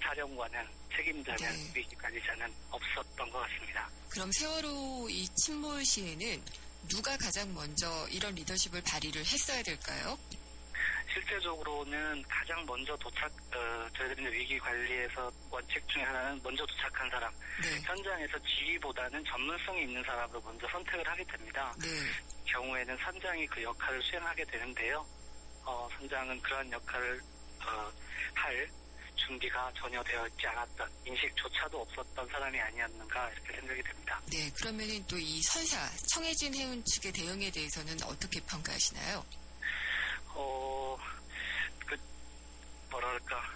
사령관은, 책임자는, 네. 위기관리자는 없었던 것 같습니다. 그럼 세월호 이 침몰 시에는 누가 가장 먼저 이런 리더십을 발휘를 했어야 될까요? 실제적으로는 가장 먼저 저희들이 위기 관리에서 원칙 중에 하나는 먼저 도착한 사람, 네. 현장에서 지휘보다는 전문성이 있는 사람으로 먼저 선택을 하게 됩니다. 네. 경우에는 선장이 그 역할을 수행하게 되는데요. 선장은 그러한 역할을 할 준비가 전혀 되어 있지 않았던, 인식조차도 없었던 사람이 아니었는가 이렇게 생각이 됩니다. 네. 그러면은 또 이 선사 청해진 해운 측의 대응에 대해서는 어떻게 평가하시나요?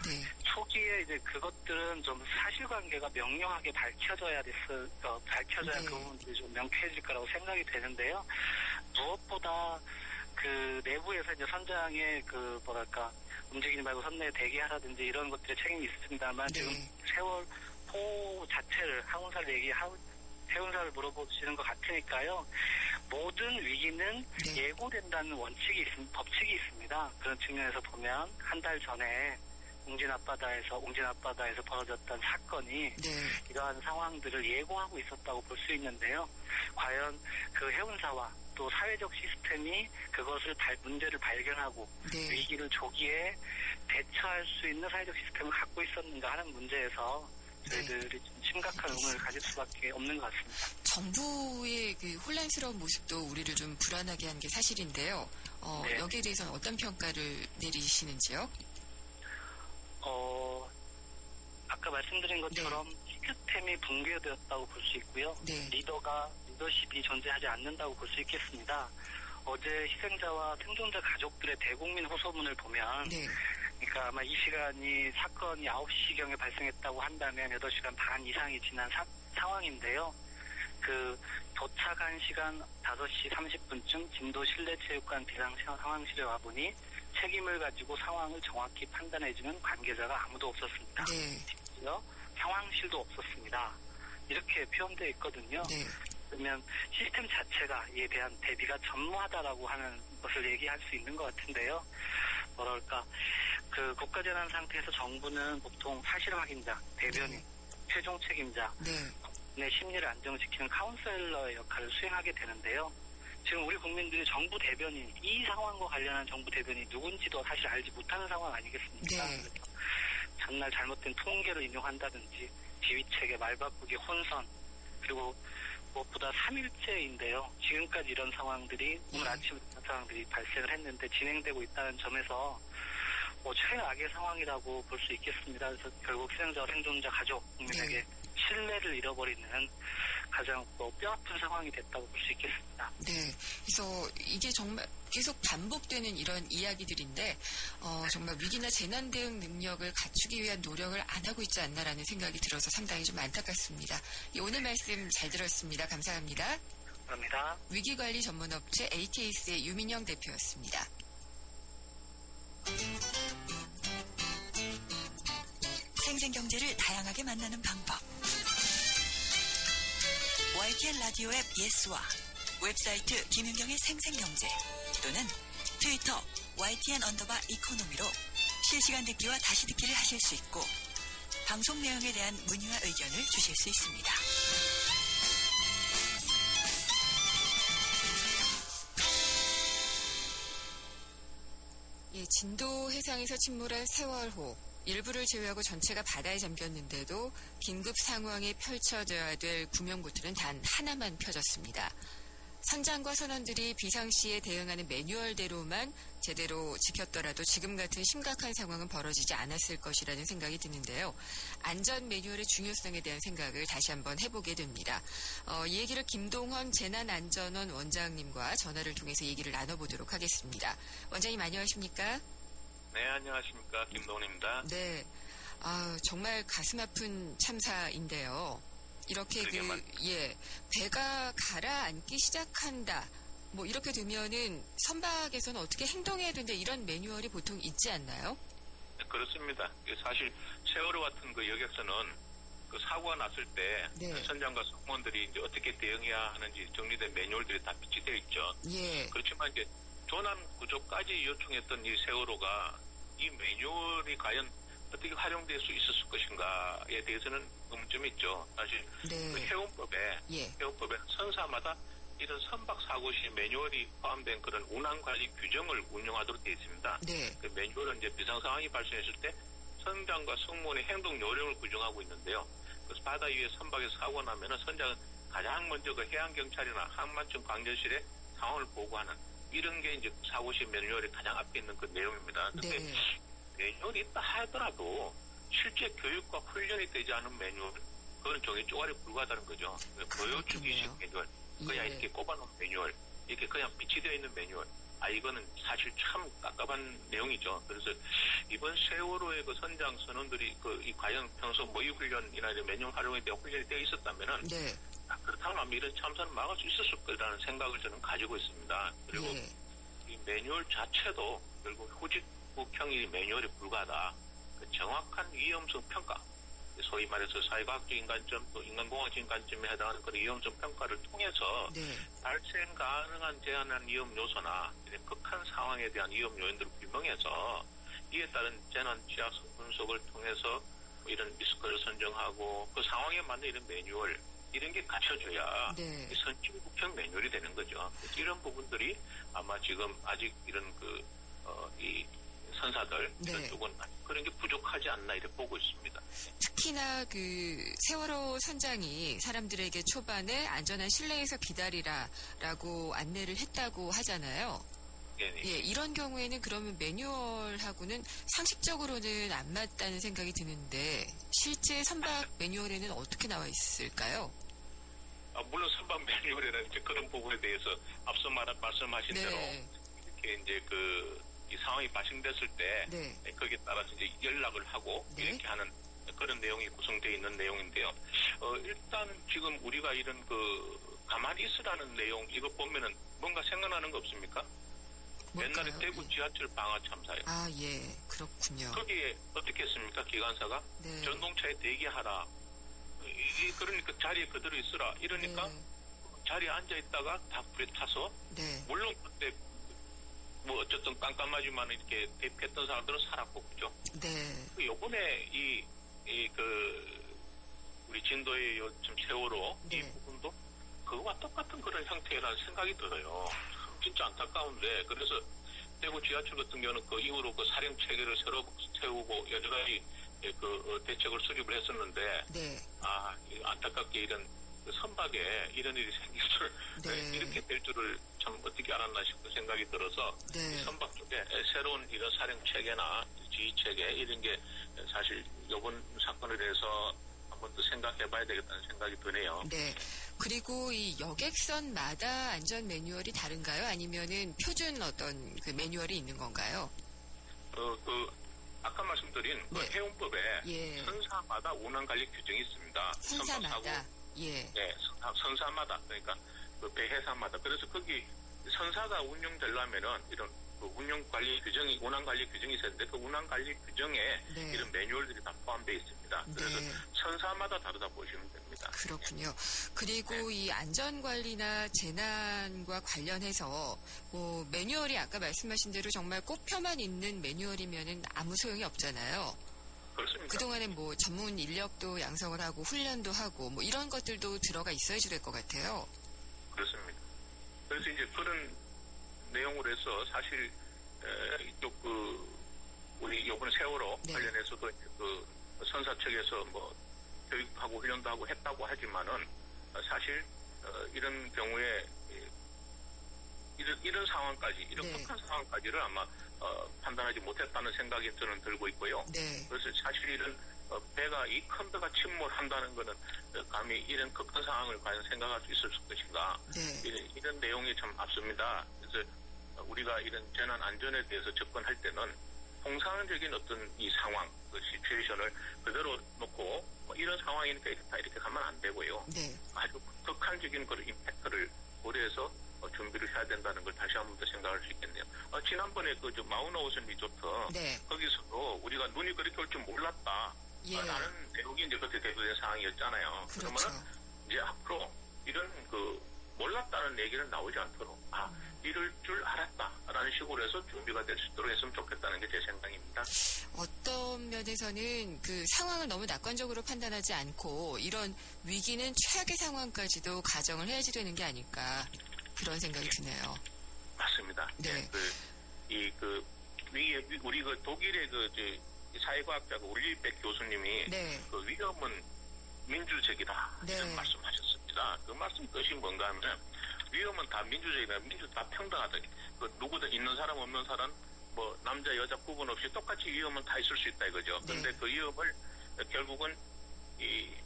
네. 초기에 이제 그것들은 좀 사실관계가 명료하게 밝혀져야 네. 그 부분들이 좀 명쾌해질 거라고 생각이 되는데요. 무엇보다 그 내부에서 이제 선장의 움직이지 말고 선내에 대기하라든지 이런 것들의 책임이 있습니다만, 네. 지금 세월호 자체를 해운사를 물어보시는 것 같으니까요. 모든 위기는 네. 예고된다는 법칙이 있습니다. 그런 측면에서 보면 한 달 전에 웅진 앞바다에서 벌어졌던 사건이 네. 이러한 상황들을 예고하고 있었다고 볼 수 있는데요. 과연 그 해운사와 또 사회적 시스템이 문제를 발견하고 네. 위기를 조기에 대처할 수 있는 사회적 시스템을 갖고 있었는가 하는 문제에서 저희들이 좀 심각한 의문을 가질 수밖에 없는 것 같습니다. 정부의 그 혼란스러운 모습도 우리를 좀 불안하게 한 게 사실인데요. 네. 여기에 대해서는 어떤 평가를 내리시는지요? 아까 말씀드린 것처럼 시스템이 붕괴되었다고 볼 수 있고요. 네. 리더십이 존재하지 않는다고 볼 수 있겠습니다. 어제 희생자와 생존자 가족들의 대국민 호소문을 보면, 네. 그러니까 아마 이 시간이 사건이 9시경에 발생했다고 한다면 8시간 반 이상이 지난 상황인데요. 그 도착한 시간 5시 30분쯤 진도 실내체육관 비상 상황실에 와보니 책임을 가지고 상황을 정확히 판단해주는 관계자가 아무도 없었습니다. 네. 심지어 상황실도 없었습니다. 이렇게 표현되어 있거든요. 네. 그러면 시스템 자체가 이에 대한 대비가 전무하다라고 하는 것을 얘기할 수 있는 것 같은데요. 그 국가재난 상태에서 정부는 보통 사실 확인자, 대변인, 최종 책임자, 내 심리를 안정시키는 카운셀러의 역할을 수행하게 되는데요. 지금 우리 국민들이 정부 대변인, 이 상황과 관련한 정부 대변인이 누군지도 사실 알지 못하는 상황 아니겠습니까? 네. 전날 잘못된 통계를 인용한다든지 지휘체계 말 바꾸기 혼선, 그리고 무엇보다 3일째인데요. 지금까지 이런 상황들이 오늘 아침에 이런 상황들이 발생을 했는데 진행되고 있다는 점에서 최악의 상황이라고 볼 수 있겠습니다. 그래서 결국 생존자, 생존자 가족, 국민에게 신뢰를 잃어버리는 가장 뼈아픈 상황이 됐다고 볼 수 있겠습니다. 네, 그래서 이게 정말 계속 반복되는 이런 이야기들인데 정말 위기나 재난 대응 능력을 갖추기 위한 노력을 안 하고 있지 않나라는 생각이 들어서 상당히 좀 안타깝습니다. 오늘 말씀 잘 들었습니다. 감사합니다. 감사합니다. 위기관리 전문업체 AKS의 유민영 대표였습니다. 생생경제를 다양하게 만나는 방법. YTN 라디오 앱 예스와 웹사이트 김윤경의 생생경제 또는 트위터 YTN_이코노미로 실시간 듣기와 다시 듣기를 하실 수 있고 방송 내용에 대한 문의와 의견을 주실 수 있습니다. 예, 진도 해상에서 침몰한 세월호. 일부를 제외하고 전체가 바다에 잠겼는데도 긴급 상황에 펼쳐져야 될 구명보트는 단 하나만 펴졌습니다. 선장과 선원들이 비상시에 대응하는 매뉴얼대로만 제대로 지켰더라도 지금 같은 심각한 상황은 벌어지지 않았을 것이라는 생각이 드는데요. 안전 매뉴얼의 중요성에 대한 생각을 다시 한번 해보게 됩니다. 이 얘기를 김동헌 재난안전원 원장님과 전화를 통해서 얘기를 나눠보도록 하겠습니다. 원장님 안녕하십니까? 네, 안녕하십니까. 김동훈입니다. 네. 정말 가슴 아픈 참사인데요. 이렇게 배가 가라앉기 시작한다. 이렇게 되면은 선박에서는 어떻게 행동해야 되는데 이런 매뉴얼이 보통 있지 않나요? 네, 그렇습니다. 사실 세월호 같은 그 여객선은 그 사고가 났을 때 선장과 승무원들이 이제 어떻게 대응해야 하는지 정리된 매뉴얼들이 다 비치되어 있죠. 예. 그렇지만 이제 조난 구조까지 요청했던 이 세월호가 이 매뉴얼이 과연 어떻게 활용될 수 있었을 것인가에 대해서는 의문점이 있죠. 사실 그 해운법에 선사마다 이런 선박 사고 시 매뉴얼이 포함된 그런 운항 관리 규정을 운영하도록 되어 있습니다. 그 매뉴얼은 이제 비상 상황이 발생했을 때 선장과 승무원의 행동 요령을 규정하고 있는데요. 그래서 바다 위에 선박에서 사고 나면은 선장은 가장 먼저 그 해양 경찰이나 항만청 관계실에 상황을 보고하는 이런 게 이제 사고 시 매뉴얼이 가장 앞에 있는 그 내용입니다. 근데 매뉴얼이 있다 하더라도 실제 교육과 훈련이 되지 않은 매뉴얼, 그건 종이 쪼가리 불과하다는 거죠. 보여주기식 매뉴얼, 그냥 이렇게 꼽아놓은 매뉴얼, 이렇게 그냥 비치되어 있는 매뉴얼. 이거는 사실 참 깝깝한 내용이죠. 그래서 이번 세월호의 그 선장 선원들이 이 과연 평소 모의 훈련이나 이런 매뉴얼 활용에 대한 훈련이 되어 있었다면은 그렇다면 이런 참사를 막을 수 있었을 거라는 생각을 저는 가지고 있습니다. 그리고 이 매뉴얼 자체도 결국 후직국형이 매뉴얼에 불과하다. 그 정확한 위험성 평가, 소위 말해서 사회과학적인 관점 또 인간공학적인 관점에 해당하는 그런 위험성 평가를 통해서 발생 가능한 제한한 위험 요소나 이런 극한 상황에 대한 위험 요인들을 규명해서 이에 따른 재난 취약 분석을 통해서 이런 리스크를 선정하고 그 상황에 맞는 이런 매뉴얼 이런 게 갖춰져야 선진국형 매뉴얼이 되는 거죠. 이런 부분들이 아마 지금 아직 이런 이 선사들 이런 쪽은 그런 게 부족하지 않나 이렇게 보고 있습니다. 특히나 그 세월호 선장이 사람들에게 초반에 안전한 실내에서 기다리라라고 안내를 했다고 하잖아요. 이런 경우에는 그러면 매뉴얼하고는 상식적으로는 안 맞다는 생각이 드는데 실제 선박 매뉴얼에는 어떻게 나와 있을까요? 물론 선박 매뉴얼에는 이제 그런 부분에 대해서 앞서 말씀하신 대로 이렇게 이제 이 상황이 발생됐을 때 거기에 따라서 이제 연락을 하고 이렇게 하는 그런 내용이 구성되어 있는 내용인데요. 일단 지금 우리가 이런 가만히 있으라는 내용 이거 보면은 뭔가 생각나는 거 없습니까? 뭘까요? 옛날에 대구 지하철 방화 참사요. 그렇군요. 거기에 어떻게 했습니까? 기관사가 전동차에 대기하라. 그러니까 자리에 그대로 있으라. 이러니까 자리에 앉아 있다가 다 불에 타서 물론 그때 어쨌든 깜깜하지만 이렇게 대피했던 사람들은 살았고 그죠? 요번에 우리 진도의 요즘 세월호 이 부분도 그거와 똑같은 그런 형태라는 생각이 들어요. 진짜 안타까운데 그래서 대구 지하철 같은 경우는 그 이후로 그 사령 체계를 새로 세우고 여러 가지 대책을 수립을 했었는데 안타깝게 이런 그 선박에 이런 일이 생길 줄 네. 이렇게 될 줄을 참 어떻게 알았나 싶은 생각이 들어서 네. 이 선박 쪽에 새로운 이런 사령 체계나 지휘 체계 이런 게 사실 이번 사건에 대해서 한번 더 생각해봐야 되겠다는 생각이 드네요. 네. 그리고 이 여객선마다 안전 매뉴얼이 다른가요? 아니면은 표준 어떤 그 매뉴얼이 있는 건가요? 아까 말씀드린 그 네. 해운법에 예. 선사마다 운항 관리 규정이 있습니다. 선사마다. 예. 네, 선사마다 그러니까 그 배해사마다 그래서 거기 선사가 운영되려면은 이런 그 운영 관리 규정이 운항 관리 규정이 있었는데 그 운항 관리 규정에 네. 이런 매뉴얼들이 다 포함되어 있습니다. 그래서 네. 선사마다 다르다 보시면 됩니다. 그렇군요. 그리고 이 안전관리나 재난과 관련해서 뭐 매뉴얼이 아까 말씀하신 대로 정말 꼽혀만 있는 매뉴얼이면은 아무 소용이 없잖아요. 그렇습니다. 그동안에 뭐 전문 인력도 양성을 하고 훈련도 하고 뭐 이런 것들도 들어가 있어야지 될 것 같아요. 그렇습니다. 그래서 이제 그런 내용으로 해서 사실 이쪽 우리 이번 세월호 네. 관련해서도 그 선사 측에서 뭐 교육하고 훈련도 하고 했다고 하지만은 사실 이런 경우에 이런 상황까지 이런 네. 극한 상황까지를 아마 판단하지 못했다는 생각이 저는 들고 있고요. 네. 그래서 사실 이런 배가 이 큰 배가 침몰한다는 거는 감히 이런 극한 상황을 과연 생각할 수 있을 것인가 네. 이런 내용이 참 앞섭니다. 그래서 우리가 이런 재난 안전에 대해서 접근할 때는 통상적인 어떤 이 상황, 그 시츄에이션을 그대로 놓고 뭐 이런 상황이니까 이렇게 가면 안 되고요. 네. 아주 극한적인 그런 임팩트를 고려해서 준비를 해야 된다는 걸 다시 한 번 더 생각할 수 있겠네요. 지난번에 그 마우나오션 리조트 네. 거기서도 우리가 눈이 그렇게 올 줄 몰랐다. 예. 라는 내용이 이제 그때 대두된 상황이었잖아요. 그렇죠. 그러면은 이제 앞으로 이런 몰랐다는 얘기는 나오지 않도록 이럴 줄 알았다라는 식으로 해서 준비가 될 수 있도록 했으면 좋겠다는 게 제 생각입니다. 어떤 면에서는 그 상황을 너무 낙관적으로 판단하지 않고 이런 위기는 최악의 상황까지도 가정을 해야지 되는 게 아닐까 그런 생각이 드네요. 맞습니다. 네. 우리 독일의 사회과학자가 울리백 교수님이 네. 그 위험은 민주적이다 네. 이런 말씀하셨습니다. 그 말씀 뜻이 뭔가 하면 위험은 다 민주적이다, 민주 다 평등하다. 누구든 있는 사람 없는 사람 뭐 남자 여자 구분 없이 똑같이 위험은 다 있을 수 있다 이거죠. 그런데 그 위험을 결국은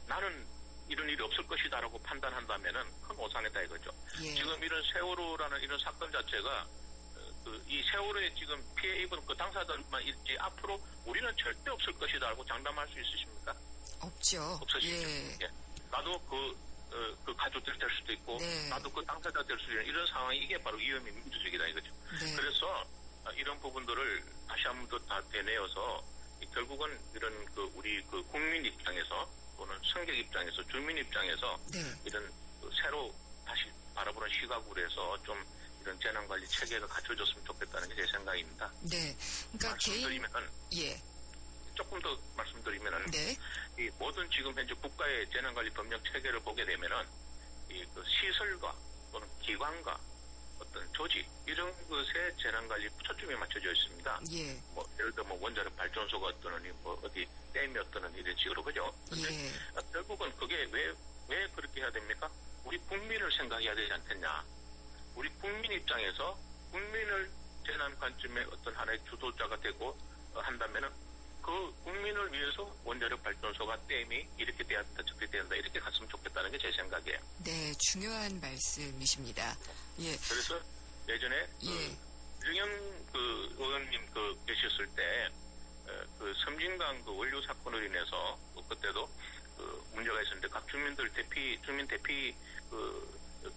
나는 이런 일이 없을 것이다라고 판단한다면은 큰 오산이다 이거죠. 예. 지금 이런 세월호라는 이런 사건 자체가 이 세월호에 지금 피해 입은 그 당사자만 있지 앞으로 우리는 절대 없을 것이다라고 장담할 수 있으십니까? 없죠. 없으시죠. 예. 예. 나도 그 가족들 될 수도 있고 네. 나도 그 당사자 될 수도 있는 이런 상황이 이게 바로 위험이 민주적이다 이거죠. 네. 그래서 이런 부분들을 다시 한 번 더 다 되뇌어서 결국은 이런 우리 국민 입장에서 또는 승객 입장에서 주민 입장에서 네. 이런 새로 다시 바라보는 시각으로 해서 좀 이런 재난관리 체계가 갖춰졌으면 좋겠다는 게 제 생각입니다. 네. 그러니까 말씀드리면은 예. 조금 더 말씀드리면은 네. 이 모든 지금 현재 국가의 재난관리 법령 체계를 보게 되면은 그 시설과 또는 기관과 어떤 조직 이런 것에 재난관리 초점이 맞춰져 있습니다. 예. 뭐 예를 들어 원자력 발전소가 어떠느니 뭐 어디 댐이 어떠느니 이런 식으로 그죠. 근데 예. 결국은 그게 왜 그렇게 해야 됩니까? 우리 국민을 생각해야 되지 않겠냐. 우리 국민 입장에서 국민을 재난 관점의 어떤 하나의 주도자가 되고 한다면은 그 국민을 위해서 원자력 발전소가 댐이 이렇게 되었다 저렇게 된다 이렇게 갔으면 좋겠다는 게 제 생각이에요. 네, 중요한 말씀이십니다. 예. 그래서 예전에 예. 유정현 의원님 계셨을 때 섬진강 원료 사건으로 인해서 그때도 문제가 있었는데 각 주민 대피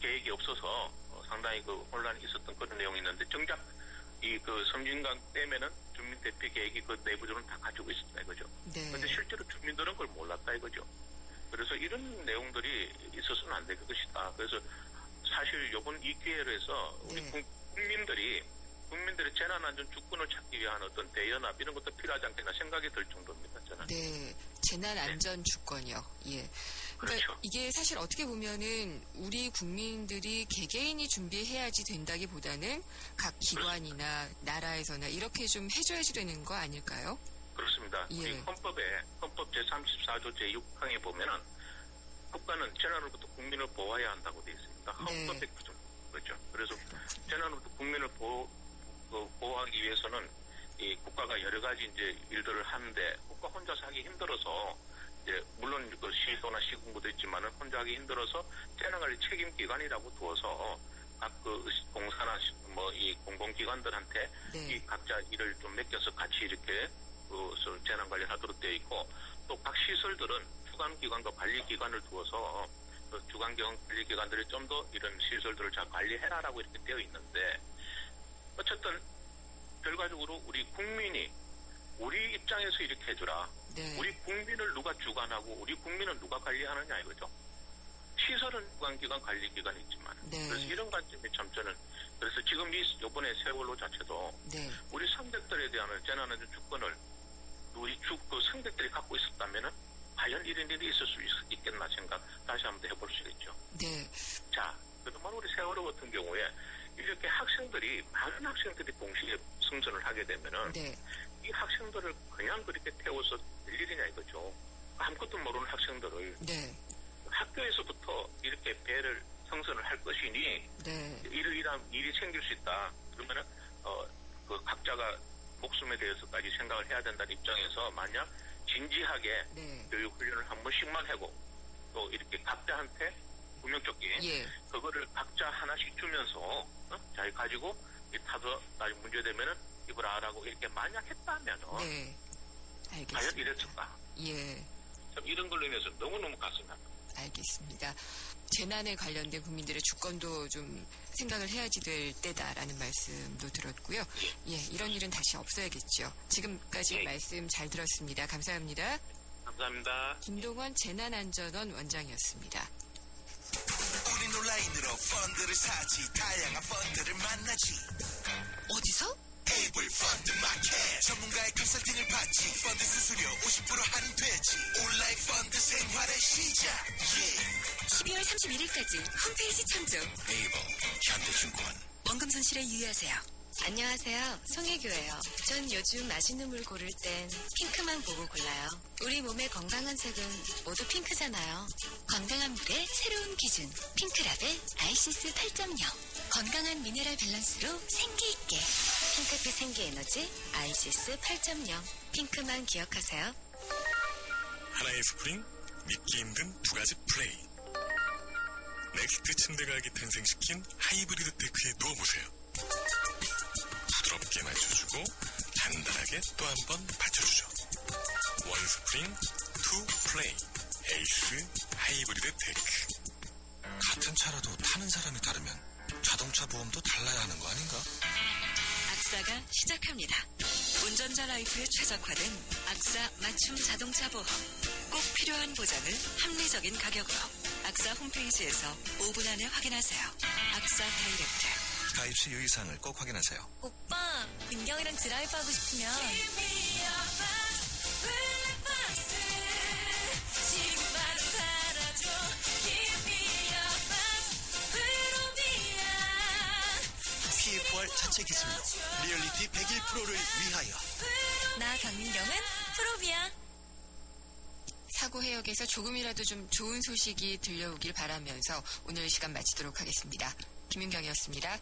계획이 없어서 상당히 혼란이 있었던 그런 내용이 있는데 정작 이 섬진강 댐에는 주민 대피 계획이 내부적으로 다 가지고 있었다 이거죠. 네. 그런데 실제로 주민들은 그걸 몰랐다 이거죠. 그래서 이런 내용들이 있어서는 안 될 것이다. 그래서 사실 이번 이 기회로 해서 우리 네. 국민들의 재난안전 주권을 찾기 위한 어떤 대연합 이런 것도 필요하지 않겠나 생각이 들 정도입니다. 저는. 네. 재난 안전 주권이요. 예. 그러니까 그렇죠. 이게 사실 어떻게 보면은 우리 국민들이 개개인이 준비해야지 된다기보다는 각 기관이나 나라에서나 이렇게 좀 해줘야지 되는 거 아닐까요? 그렇습니다. 예. 우리 헌법 제34조 제6항에 보면은 국가 재난으로부터 국민을 보호해야 한다고 되어 있습니다. 헌법에 그렇죠. 그래서 재난으로부터 국민을 보호하기 위해서는 이 국가가 여러 가지 이제 일들을 하는데 국가 혼자서 하기 힘들어서 이제 물론 그 시도나 시군구도 있지만은 혼자 하기 힘들어서 재난관리 책임기관이라고 두어서 각 그 공사나 뭐 이 공공기관들한테 이 각자 일을 좀 맡겨서 같이 이렇게 그 재난관리를 하도록 되어 있고 또 각 시설들은 주관기관과 관리기관을 두어서 그 주관기관 관리기관들이 좀 더 이런 시설들을 잘 관리해라라고 이렇게 되어 있는데 어쨌든 결과적으로 우리 국민이 우리 입장에서 이렇게 해주라. 우리 국민을 누가 주관하고 우리 국민은 누가 관리하느냐 이거죠. 시설은 주관기관 관리기관이 있지만 그래서 이런 관점이 참 저는 그래서 지금 이번에 세월호 자체도 우리 성벽들에 대한 재난안전 주권을 우리 그 성벽들이 갖고 있었다면은 과연 이런 일이 있을 수 있겠나 생각 다시 한번 해볼 수 있겠죠. 자, 그동안 우리 세월호 같은 경우에 이렇게 학생들이 많은 학생들이 동시에 승선을 하게 되면은 이 학생들을 그냥 그렇게 태워서 될 일이냐 이거죠. 아무것도 모르는 학생들을 학교에서부터 이렇게 배를 승선을 할 것이니 이러이러한 일이 생길 수 있다. 그러면은 그 각자가 목숨에 대해서까지 생각을 해야 된다는 입장에서 만약 진지하게 교육 훈련을 한 번씩만 하고 또 이렇게 각자한테 구명조끼 그거를 각자 하나씩 주면서 잘 가지고 이 타서 나중에 문제되면은 입으라라고 이렇게 만약 했다면은 과연 이랬을까? 참 이런 걸로 인해서 너무너무 가슴이 아픕니다. 알겠습니다. 재난에 관련된 국민들의 주권도 좀 생각을 해야지 될 때다라는 말씀도 들었고요. 이런 일은 다시 없어야겠죠. 지금까지 말씀 잘 들었습니다. 감사합니다. 감사합니다. 김동원 재난안전원 원장이었습니다. 우린 온라인으로 펀드를 사지 다양한 펀드를 만나지 어디서? 에이블 펀드 마켓 전문가의 컨설팅을 받지 펀드 수수료 50% 할인되지 온라인 펀드 생활의 시작 12월 31일까지 홈페이지 참조. 에이블 현대증권 원금 손실에 유의하세요. 안녕하세요. 송혜교예요. 전 요즘 맛있는 물 고를 땐 핑크만 보고 골라요. 우리 몸의 건강한 색은 모두 핑크잖아요. 건강한 물의 새로운 기준. 핑크라벨 아이시스 8.0. 건강한 미네랄 밸런스로 생기 있게. 핑크빛 생기 에너지 아이시스 8.0. 핑크만 기억하세요. 하나의 스프링, 믿기 힘든 두 가지 플레이. 넥스트 침대가기 탄생시킨 하이브리드 테크에 누워보세요. 부드럽게 맞춰주고 단단하게 또 한 번 받쳐주죠. 원 스프링, 투 플레이. 에이스 하이브리드 테크. 같은 차라도 타는 사람이 다르면 자동차 보험도 달라야 하는 거 아닌가? 악사가 시작합니다. 운전자 라이프에 최적화된 악사 맞춤 자동차 보험. 꼭 필요한 보장을 합리적인 가격으로. 악사 홈페이지에서 5분 안에 확인하세요. 악사 다이렉트. 가입 시 유의사항을 꼭 확인하세요. 오빠, 민경이랑 드라이브 하고 싶으면 PFR 자체 기술로 리얼리티 101%를 위하여 나 강민경은 프로비야. 사고 해역에서 조금이라도 좀 좋은 소식이 들려오길 바라면서 오늘 시간 마치도록 하겠습니다. 김윤경이었습니다.